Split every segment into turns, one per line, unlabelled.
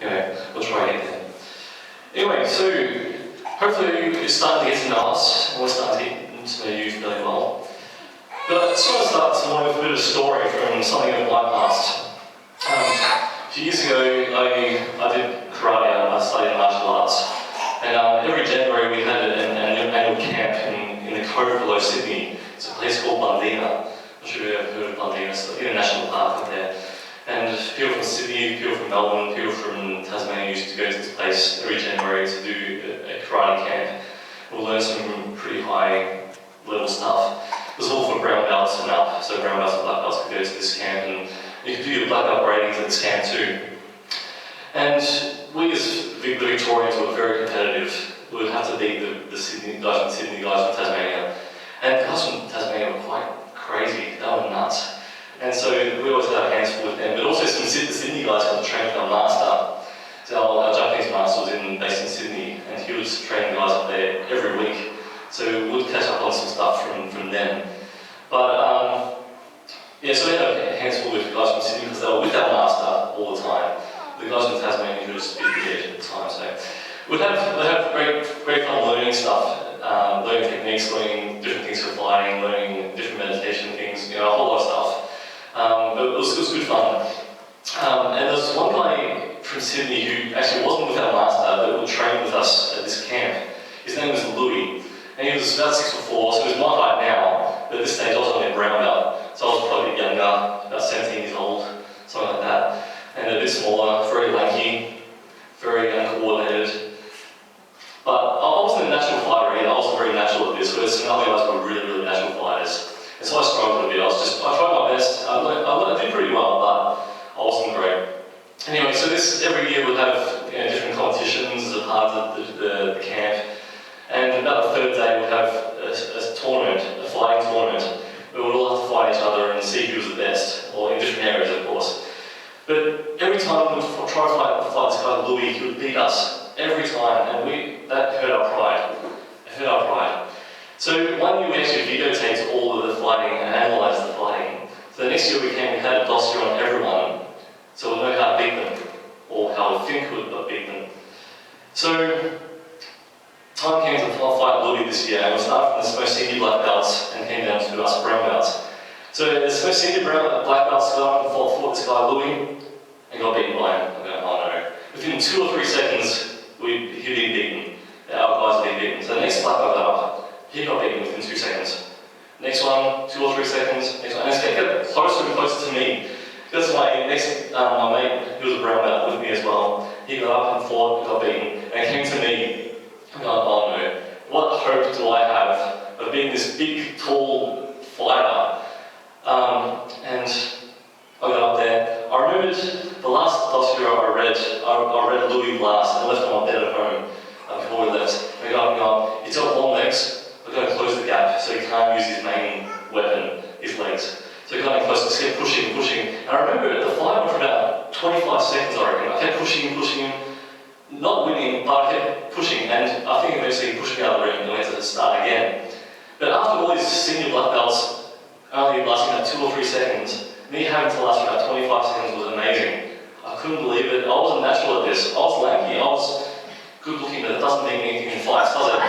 Anyway, we'll try again. Anyway, so hopefully you're starting to get to know us, and we're starting to get to know you fairly well. But I just want to start this morning with a bit of a story from something in my past. A few years ago, I did karate. I studied martial arts. And every January we had an annual camp in the cove below Sydney. It's a place called Bundina. I'm sure you've ever heard of Bundina. It's like a national park up there. And people from Sydney, people from Melbourne, people from Tasmania used to go to this place every January to do a karate camp. We'll learn some pretty high level stuff. It was all for brown belts and up, so brown belts and black belts could go to this camp, and you could do your black belt ratings at this camp too. And we as the Victorians were very competitive. We would have to beat the Sydney guys from Sydney, guys from Tasmania. And the guys from Tasmania were quite crazy, they were nuts. And so we always had our hands full with them, but also some Sydney guys got to train with our master. So our Japanese master was based in Sydney, and he was training guys up there every week. So we'd catch up on some stuff from them. But yeah, so we had our hands full with guys from Sydney because they were with our master all the time. The guys from Tasmania who was a bit weird at the time. So we'd have great fun learning stuff, learning techniques, learning different things for fighting, learning different meditation things, a whole lot of stuff. But it was good fun. And there was one guy from Sydney who actually wasn't with our master, but would train with us at this camp. His name was Louis, and he was about 6'4", so he was my height now, but at this stage I was only a brown belt, so I was probably younger, about 17 years old, something like that, and a bit smaller, very lanky, very uncoordinated. But I wasn't a natural fighter either, I wasn't very natural at this, whereas some other guys were really natural fighters. And so I struggled a bit. I tried my best. I did pretty well, but I wasn't great. Anyway, so every year we'd have different competitions as a part of the camp. And about the third day we'd have a tournament, a fighting tournament, where we'd all have to fight each other and see who was the best, or in different areas of course. But every time we'd try to fight this guy Louis, he would beat us every time, and that hurt our pride. It hurt our pride. So one year we actually videotaped all of the fighting and analysed the fighting. So the next year we had a dossier on everyone, so we'll know how to beat them, or how to think we'd beat them. So time came to fight Louis this year, and we started from the most senior black belts and came down to us brown belts. So the most senior black belts got up and fought this guy Louis, and got beaten by him. I go, oh no. Within 2 or 3 seconds, he'd been beaten. Our guys had been beaten. So the next black belt got up. He got beaten within 2 seconds. Next one, 2 or 3 seconds. Next one, and it's getting closer and closer to me. Because my mate, who was a brown belt with me as well, he got up and fought, got beaten, and it came to me. I'm like, oh no, what hope do I have of being this big, tall fighter? And I got up there. I remembered the last dossier I read Louis last, and I left on my bed at home before we left. I got up, he's got long legs. We're going to close the gap so he can't use his main weapon, his legs. So he got in close, just kept pushing. And I remember the fight went for about 25 seconds, I reckon. I kept pushing him, not winning, but I kept pushing, and I think eventually he pushed me out of the ring and we had to start again. But after all these senior black belts only lasting about 2 or 3 seconds, me having to last for about 25 seconds was amazing. I couldn't believe it. I wasn't natural at this. I was lanky, I was good looking, but it doesn't mean anything in fights, does it?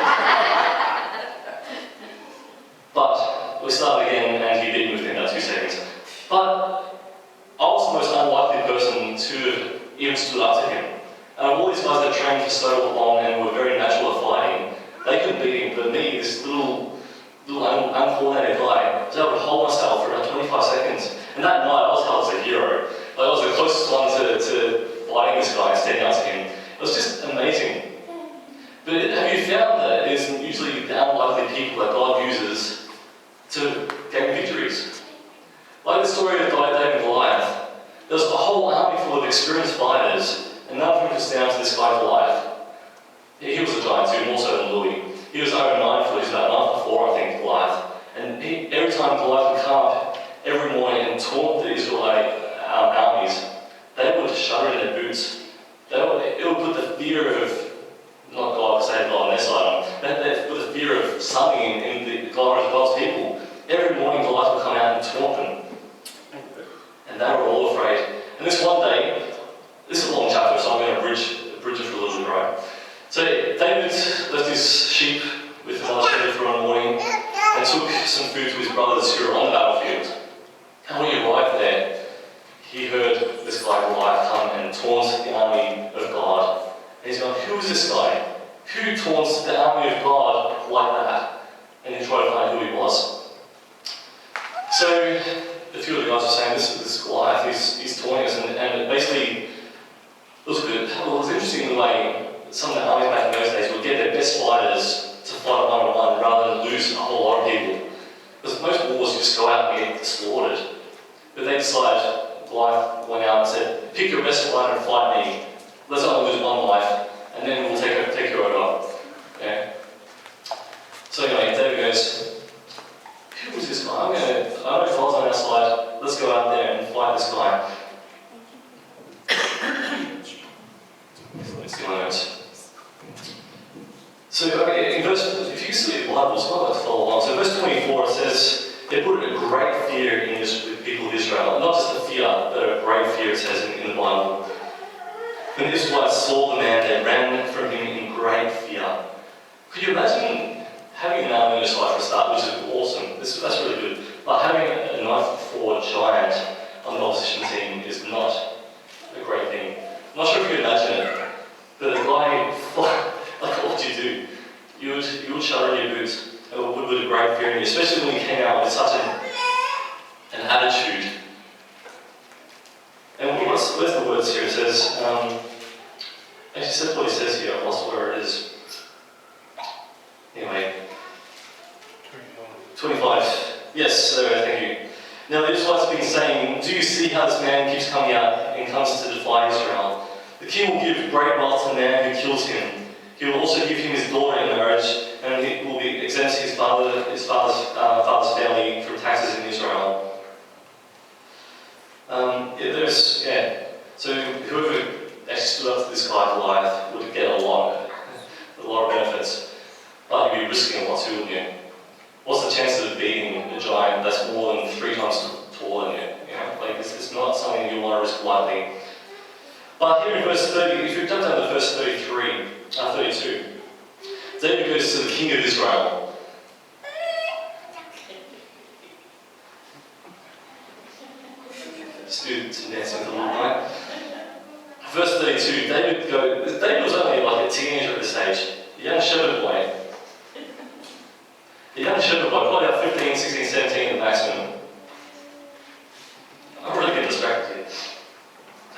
But we started again and he beat me within about 2 seconds. But I was the most unlikely person to have even stood up to him. And all these guys that trained for so long and were very natural at fighting, they couldn't beat him. But me, this little uncoordinated guy, was able to hold myself for about 25 seconds. And that night I was held as a hero. I was the closest one to fighting this guy and standing up to him. It was just amazing. But have you found that it isn't usually the unlikely people that God uses to gain victories? Like the story of David and Goliath, there was a whole army full of experienced fighters, and none of them could stand to this guy Goliath. He was a giant too, more so than Louis. He was over 9 foot, he was about 9'4", I think, Goliath. And every time Goliath would come up every morning and taunt the Israelite armies, they would shudder in their boots. It would put the fear of, not God, say God on their side, but put the fear of something in the God's people. Every morning Goliath would come out and taunt them. And they were all afraid. And this one day, this is a long chapter, so I'm going to bridge it for a little bit, right? So David left his sheep with another shepherd for one morning and took some food to his brothers who were on the battlefield. And when he arrived there, he heard this guy Goliath come and taunt the army of God. And he's going, who is this guy? Who taunts the army of God like that? And he tried to find who he was. So a few of the guys were saying, this Goliath, he's taunting us, and basically it was good. Well, it was interesting in the way some of the armies back in those days would get their best fighters to fight one-on-one rather than lose a whole lot of people. Because most wars you just go out and get slaughtered. But they decided, Goliath went out and said, pick your best fighter and fight me. Let's only lose one life, and then we'll take you over. Okay? So anyway, David goes, who was this guy? I know God's on our side, let's go out there and fight this guy. Let's see my notes. So okay, if you see the Bible, it's not like to follow along. So verse 24, it says, they put a great fear in the people of Israel. Not just a fear, but a great fear, it says in the Bible. When the Israelites saw the man, they ran from him in great fear. Could you imagine having an army on your side for a start, which is awesome. That's really good. But having a 9'4" giant on the opposition team is not a great thing. I'm not sure if you can imagine it, but the guy, like what would you do? You would shudder in your boots. It would put a great fear in you, especially when he came out with such an attitude. And where's the words here? It says, actually says what he says here, I've lost where it is. Anyway, 25. Yes, thank you. Now the Israelites have been saying, do you see how this man keeps coming out and comes to defy Israel? The king will give great wealth to the man who kills him. He will also give him his daughter in marriage, and he will be exempt his father's family from taxes in Israel. So whoever actually stood up to this guy Goliath would get a lot of benefits, but you'd be risking a lot too, wouldn't you? What's the chance of beating a giant that's more than 3 times taller than you? Like it's not something you want to risk lightly. But here in verse 30, if you jump down to verse 32, David goes to the king of Israel. Let's do some dancing for a little night. Verse 32, David was only like a teenager at this stage, a young shepherd boy. A young shepherd boy, probably about 15, 16, 17 at the maximum. I'm really getting distracted here.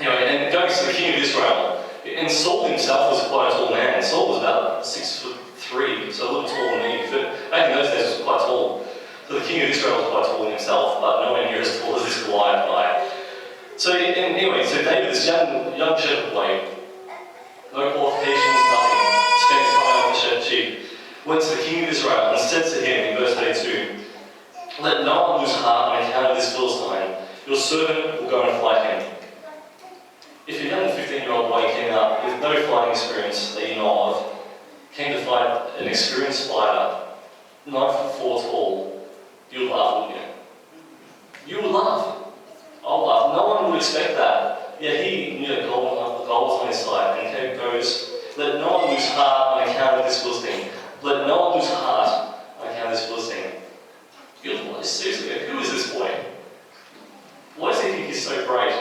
Anyway, and going to the king of Israel, and Saul himself was quite a tall man. Saul was about 6'3", so a little taller than me. But back in those days, he was quite tall. So the king of Israel was quite tall in himself, but nowhere near as tall as this Goliath guy. So anyway, so David, this young shepherd boy, no qualifications, nothing, spent his time on the sheep, went to the king of Israel and said to him in verse 32, let no one lose heart on account of this Philistine. Your servant will go and fight him. If a young 15-year-old boy came out with no fighting experience that you know of, came to fight an experienced fighter, 9'4" tall, you'd laugh, wouldn't you? You would laugh. I'll laugh. No one would expect that. Yet he knew that God was on his side, and he goes, let no one lose heart on account of this Philistine. Let no one lose heart on account of this Philistine. You'd laugh. Seriously, who is this boy? Why does he think he's so great?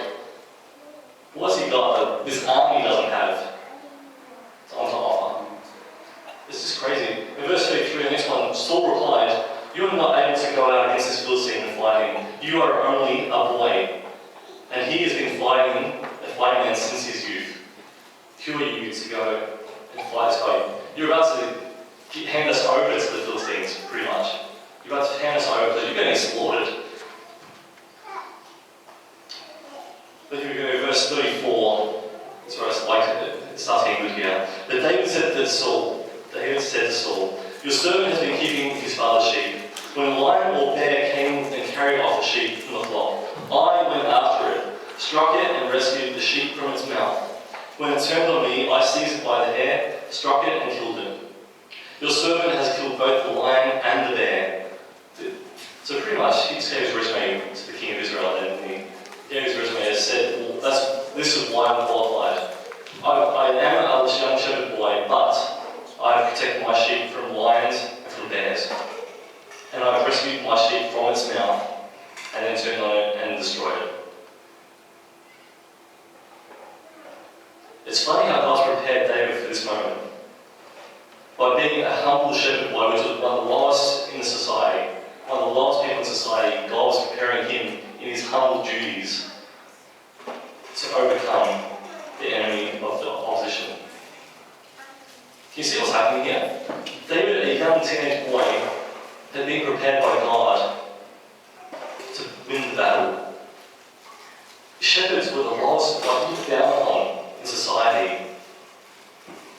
What's he got that this army doesn't have on to offer? It's just crazy. In verse 33, the next one, Saul replied, you are not able to go out against this Philistine and fight him. You are only a boy, and he has been fighting man since his youth. Who are you to go and fight this guy? You're about to hand us over to the Philistines, pretty much. You're about to hand us over, you're getting slaughtered. But here we go, verse 34. That's where it starts getting good here. But David said to Saul, your servant has been keeping his father's sheep. When a lion or bear came and carried off a sheep from the flock, I went after it, struck it and rescued the sheep from its mouth. When it turned on me, I seized it by the hair, struck it and killed it. Your servant has killed both the lion and the bear. So pretty much, he just gave his resume to the king of Israel, and he gave his resume and said, well, this is why I'm qualified. I It's funny how God's prepared David for this moment. By being a humble shepherd boy, which was one of the lowest in society, one of the lowest people in society, God was preparing him in his humble duties to overcome the enemy of the opposition. Can you see what's happening here? David, a young teenage boy, had been prepared by God to win the battle. Shepherds were the lowest, looked down on in society.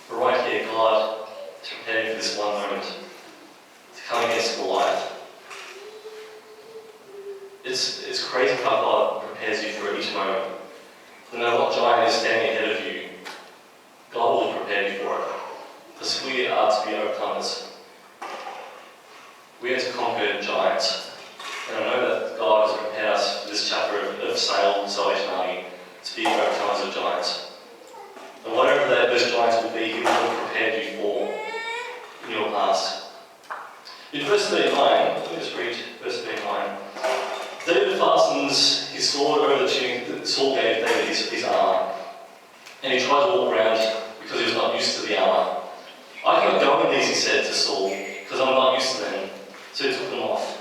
But right here, God is preparing for this one moment to come against Goliath. It's crazy how God prepares you for each moment. No matter what giant is standing ahead of you, God will prepare you for it. Because we are to be overcomers. We are to conquer giants. And I know that God has prepared us for this chapter of Salvation Army to be overcomers of giants. And whatever those giants will be, He will have prepared you for in your past. In verse 39, let me just read verse 39. David fastens his sword over the tunic that Saul gave David his armour. And he tried to walk around because he was not used to the armour. I cannot go in these, he said to Saul, because I'm not used to them. So he took them off.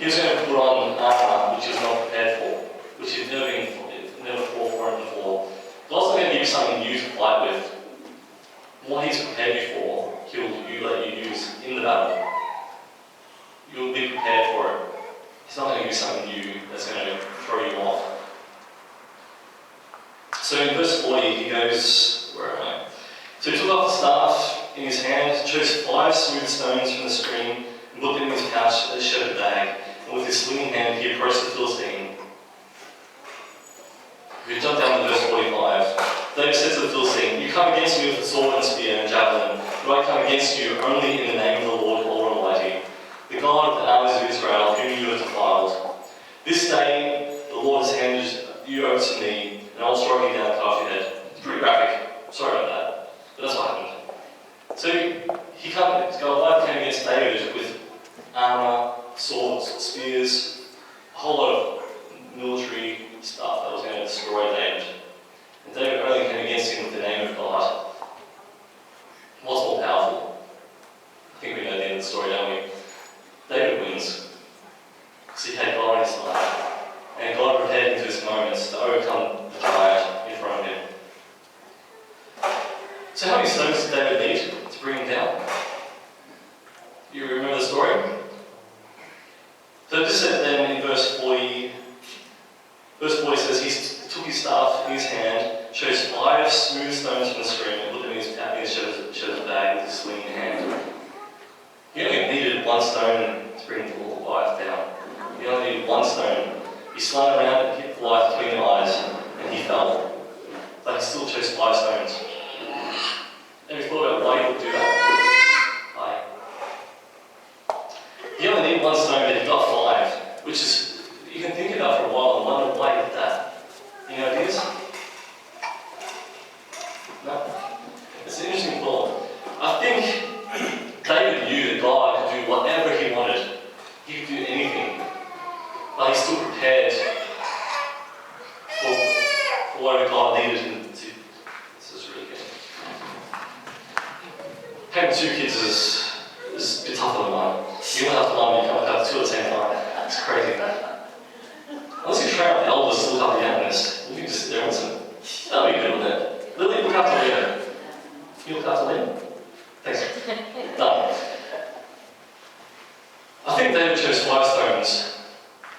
He was going to put on armour which he was not prepared for, which he'd never fought for it before. God's not going to give you something new to fight with. What He's prepared you for, He'll let you use in the battle. You'll be prepared for it. He's not going to give you something new that's going to throw you off. So in verse 40, he goes, where am I? So he took off the staff in his hand, chose 5 smooth stones from the stream, and put them in his pouch as a shepherd bag. And with his swinging hand, he approached the Philistine. If you jump down to verse 45, David said to the Philistine, "You come against me with a sword and spear and javelin, but I come against you only in the name of the Lord Almighty, the God of the armies of Israel, whom you have defiled. This day the Lord has handed you over to me, and I'll strike you down and cut off your head." It's pretty graphic. Sorry about that. But that's what happened. So Goliath came against David with armour, swords, spears, a whole lot of military stuff that was going to destroy David. And David only came against him with the name of God. What's more powerful? I think we know the end of the story, don't we? David wins. Because he had God on his side. And God prepared him for this moment to overcome the giant in front of him. So how many stones did David need to bring him down? You remember the story? So it just said then in verse 40 says he took his staff in his hand, chose 5 smooth stones from the stream, and put them in his shepherd's bag with his swinging hand. He only needed 1 stone to bring the Goliath down. He only needed 1 stone. He slung around and hit Goliath between the eyes, and he fell. But he still chose 5 stones. Have you thought about why he would do that? Why? He only needed 1 stone, but he got 5, which is, you can think about for a while and wonder why he did that. Any ideas? No? It's an interesting thought. I think David knew that God could do whatever he wanted. He could do anything. But he's still prepared for whatever God needed him to. This is really good. Having 2 kids is a bit tougher than 1. You don't have to one, you can't have 2 at the same time. It's crazy. Unless you train up the eldest to look after the youngest, you can just sit there and listen. That'll be good, wouldn't it? Lily, look after Leo. You look after Leo? Thanks. Done. I think David chose 5 stones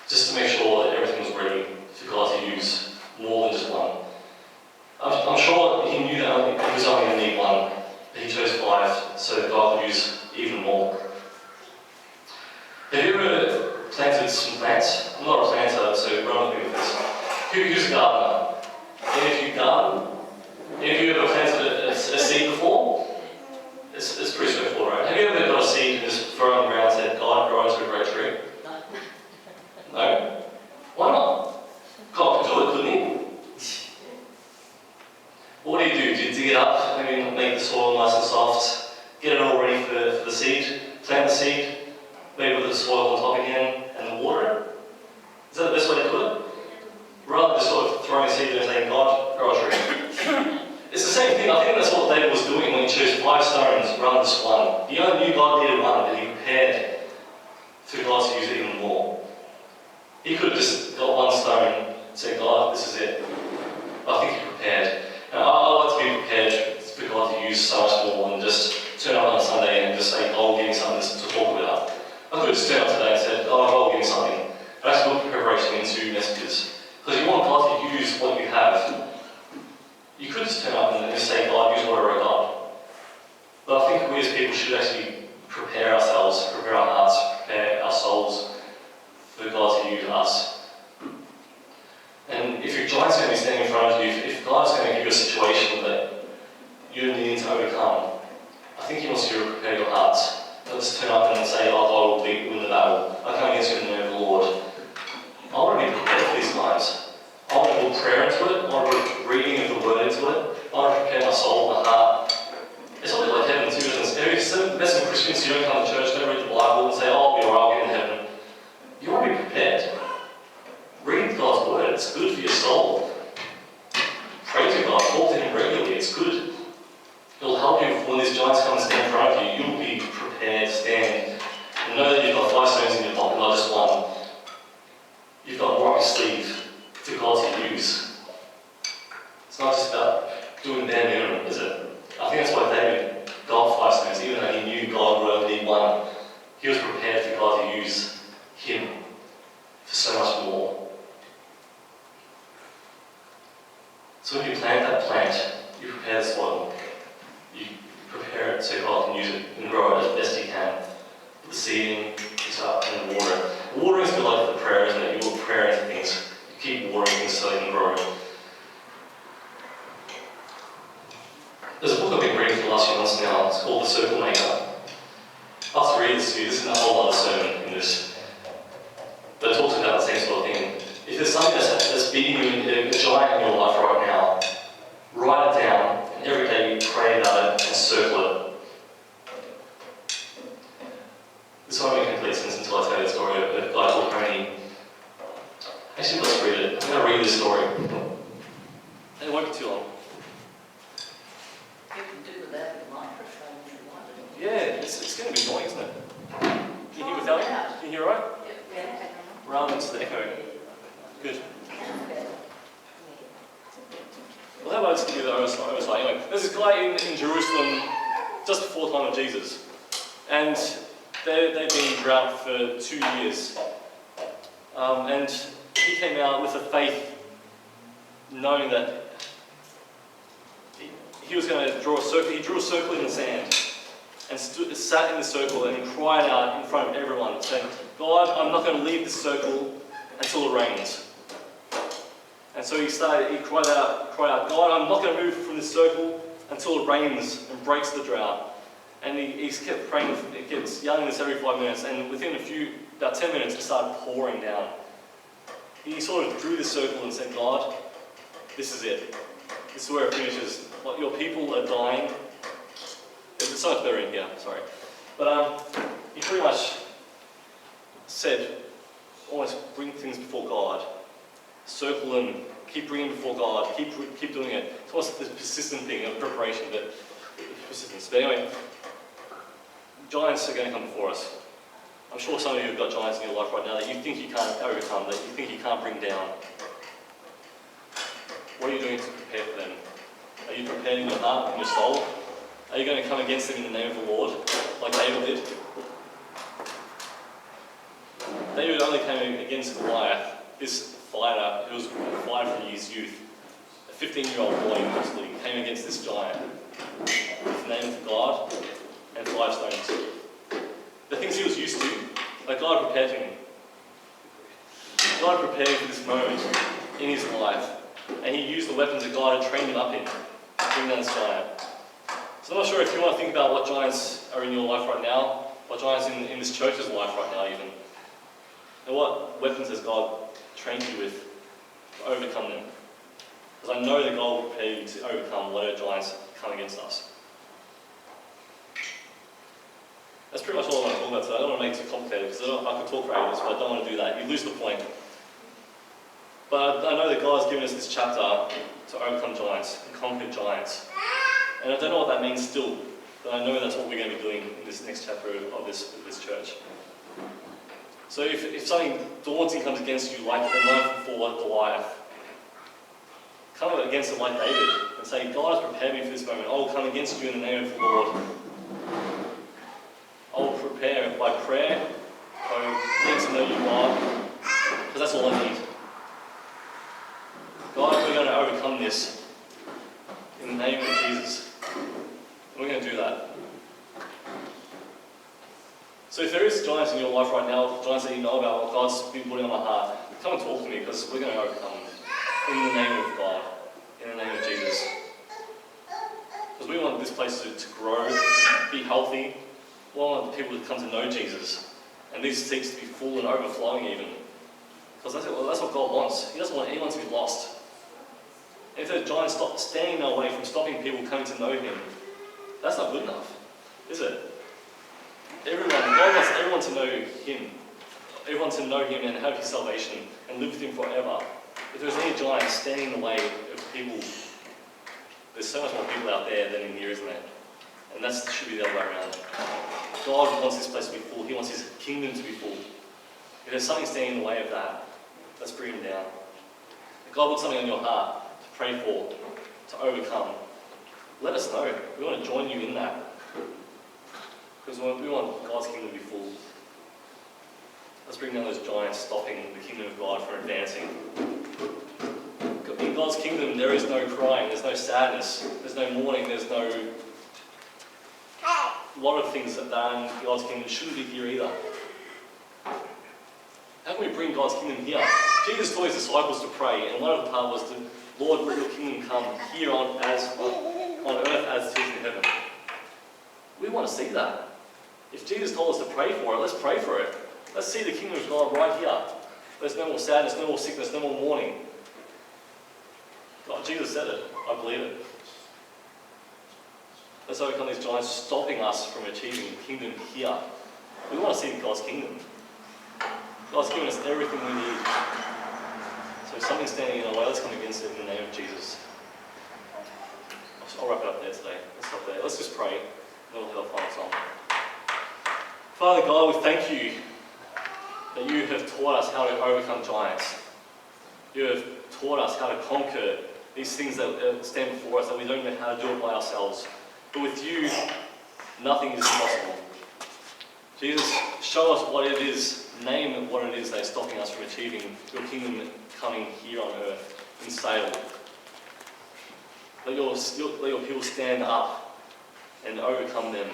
just to make sure that everything was ready for God to use more than just 1. I'm sure he knew that he was only going to need 1, but he chose 5 so that God could use even more. Have you ever planted some plants? I'm not a planter, so run with me with this. Who's a gardener? Any of you garden? Any of you ever planted a seed before? It's pretty straightforward, right? Have you ever got a seed and just thrown on the ground and said, "God, grow into a great tree"? No? Why not? God could do it, couldn't he? What do? Do you dig it up, maybe make the soil nice and soft, get it all ready for the seed, plant the seed, maybe put the soil on top again, and then water it? Is that the best way to put it? Rather than just sort of throwing a seed and saying, "God, grow a tree." same thing. I think that's what David was doing when he chose 5 stones rather than just one. He only knew God needed one, but he prepared for God to use it even more. He could have just got 1 stone and said, God, this is it. But I think he prepared. And I like to be prepared for God to use so much more than just turn up on a Sunday and just say, God will give me something to talk about. I could have just turned up today and said, God will give me something. But actually put preparation into messages. Because you want God to use what you have. You could just turn up and just say, God, use whatever I got. But I think we as people should actually prepare ourselves, prepare our hearts, prepare our souls for God to use us. And if your giant's going to be standing in front of you, if God's going to give you a situation that you're needing to overcome, I think He wants you to prepare your hearts. Not just turn up and say, oh, God will win the battle. I come against you in the name of the Lord. I want to be prepared for these times. I want to put prayer into it. I want to put reading of the Word into it. I want to prepare my soul, my heart. It's a bit like heaven too, isn't it? Some Christians, you don't come to church, don't read the Bible and say, oh, I'll be alright, I'll get in heaven. You want to be prepared. Read God's Word, it's good for your soul. Pray to God, talk to Him regularly, it's good. It'll help you when these giants come and stand in front of you, you'll be prepared to stand. And know that you've got 5 stones in your pocket, not just one. You've got more up your sleeve for God to use. It's not just about doing bare minimum, is it? I think that's why David got 5 stones, even though he knew God would only need one. He was prepared for God to use him for so much more. So when you plant that plant, you prepare the soil. You prepare it so God can use it and grow it as best you can. Put the seed in, and water it. Watering is a bit like the prayer, isn't it? You put prayer into things. You keep watering things so they can grow. There's a book I've been reading for the last few months now. It's called The Circle Maker. I'll have to read this to you. This isn't a whole other sermon in this. But it talks about the same sort of thing. If there's something that's beating you, a giant in your life right now, write it down, and every day you pray about it and circle it. This won't make complete sense until I tell you the story of a guy called Tony. Actually, let's read it. I'm going to read this story. And it won't be too long.
You can do that with microphone if you want to.
Yeah, it's going to be annoying, isn't it? Can you hear without me? Can you hear all right?
Yeah.
Rather than just the echo. Good. Well, how about I just give you the oversight? Anyway, there's this guy in Jerusalem just before the time of Jesus. And they've been in drought for 2 years. And he came out with a faith knowing that he was going to draw a circle. He drew a circle in the sand and sat in the circle and cried out in front of everyone, saying, God, I'm not going to leave this circle until it rains. And so he cried out, God, I'm not going to move from this circle until it rains and breaks the drought. And he kept praying, he kept yelling this every 5 minutes, and within about 10 minutes, it started pouring down. He sort of drew the circle and said, God, this is it. This is where it finishes. Like, your people are dying. It's so much better in here, sorry. But he pretty much said, almost bring things before God. Circle them, keep bringing before God, keep doing it. It's almost this persistent thing of preparation, but persistence. But anyway, giants are going to come before us. I'm sure some of you have got giants in your life right now that you think you can't overcome, that you think you can't bring down. What are you doing to prepare for them? Are you preparing your heart and your soul? Are you going to come against them in the name of the Lord, like David did? David only came against Goliath, this fighter who was a fighter from his youth. A 15-year-old boy mostly came against this giant with the name of God and 5 stones. The things he was used to, like God prepared him. God prepared him for this moment in his life, and he used the weapons that God had trained him up in to bring down this giant. So I'm not sure if you want to think about what giants are in your life right now, what giants in this church's life right now even, and what weapons has God trained you with to overcome them. Because I know that God will prepare you to overcome whatever giants come against us. That's pretty much all I want to talk about today. I don't want to make it too complicated because I could talk for ages, but I don't want to do that. You lose the point. But I know that God's given us this chapter to overcome giants and conquer giants. And I don't know what that means still, but I know that's what we're going to be doing in this next chapter of this church. So if something daunting comes against you, like the knife before Goliath, come against it like David and say, God has prepared me for this moment. I will come against you in the name of the Lord. I will prepare by prayer, by getting to know you, God, because that's all I need. God, we're going to overcome this in the name of Jesus. We're going to do that. So if there is giants in your life right now, giants that you know about, what God's been putting on my heart, come and talk to me, because we're going to overcome them in the name of God, in the name of Jesus. Because we want this place to grow, be healthy. We want people to come to know Jesus, and these seats to be full and overflowing even. Because that's what God wants. He doesn't want anyone to be lost. If the giants stop standing in our way from stopping people coming to know Him, that's not good enough, is it? God wants everyone to know Him. Everyone to know Him and have His salvation and live with Him forever. If there's any giants standing in the way of people, there's so much more people out there than in here, isn't there? And that should be the other way around. God wants this place to be full. He wants His kingdom to be full. If there's something standing in the way of that, let's bring Him down. If God puts something on your heart to pray for, to overcome, let us know. We want to join you in that. Because we want God's kingdom to be full. Let's bring down those giants, stopping the kingdom of God from advancing. In God's kingdom, there is no crying, there's no sadness, there's no mourning, there's no... A lot of things that are in God's kingdom shouldn't be here either. How can we bring God's kingdom here? Jesus taught His disciples to pray, and one of the part was to, Lord, let your kingdom come here on earth as it is in heaven. We want to see that. If Jesus told us to pray for it, let's pray for it. Let's see the kingdom of God right here. There's no more sadness, no more sickness, no more mourning. God, Jesus said it. I believe it. Let's overcome these giants stopping us from achieving the kingdom here. We want to see God's kingdom. God's given us everything we need. So if something's standing in our way, let's come against it in the name of Jesus. I'll wrap it up there today. Let's stop there. Let's just pray, and then we'll have our final song. Father God, we thank you that you have taught us how to overcome giants. You have taught us how to conquer these things that stand before us, that we don't know how to do it by ourselves. But with you, nothing is impossible. Jesus, show us what it is, name what it is that is stopping us from achieving your kingdom coming here on earth in Salem. Let your people stand up and overcome them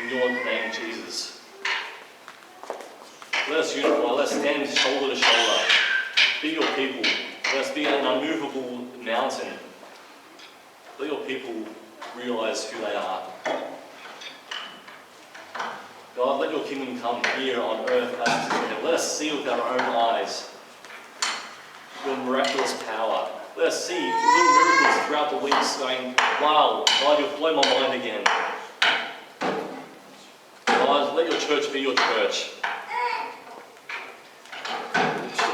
in your name, Jesus. Let us unify, let us stand shoulder to shoulder. Be your people. Let us be an unmovable mountain. Let your people realise who they are. God, let your kingdom come here on earth as it is in heaven. Let us see with our own eyes your miraculous power. Let us see little miracles throughout the weeks going, wow, God, you've blown my mind again. God, let your church be your church.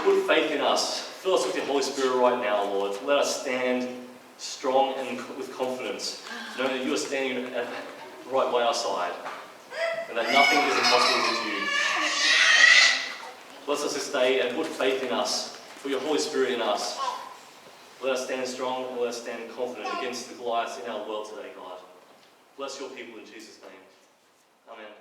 Put faith in us. Fill us with your Holy Spirit right now, Lord. Let us stand strong and with confidence, knowing that you are standing right by our side, and that nothing is impossible with you. Bless us this day and put faith in us, put your Holy Spirit in us. Let us stand strong and let us stand confident against the Goliaths in our world today, God. Bless your people in Jesus' name. Amen.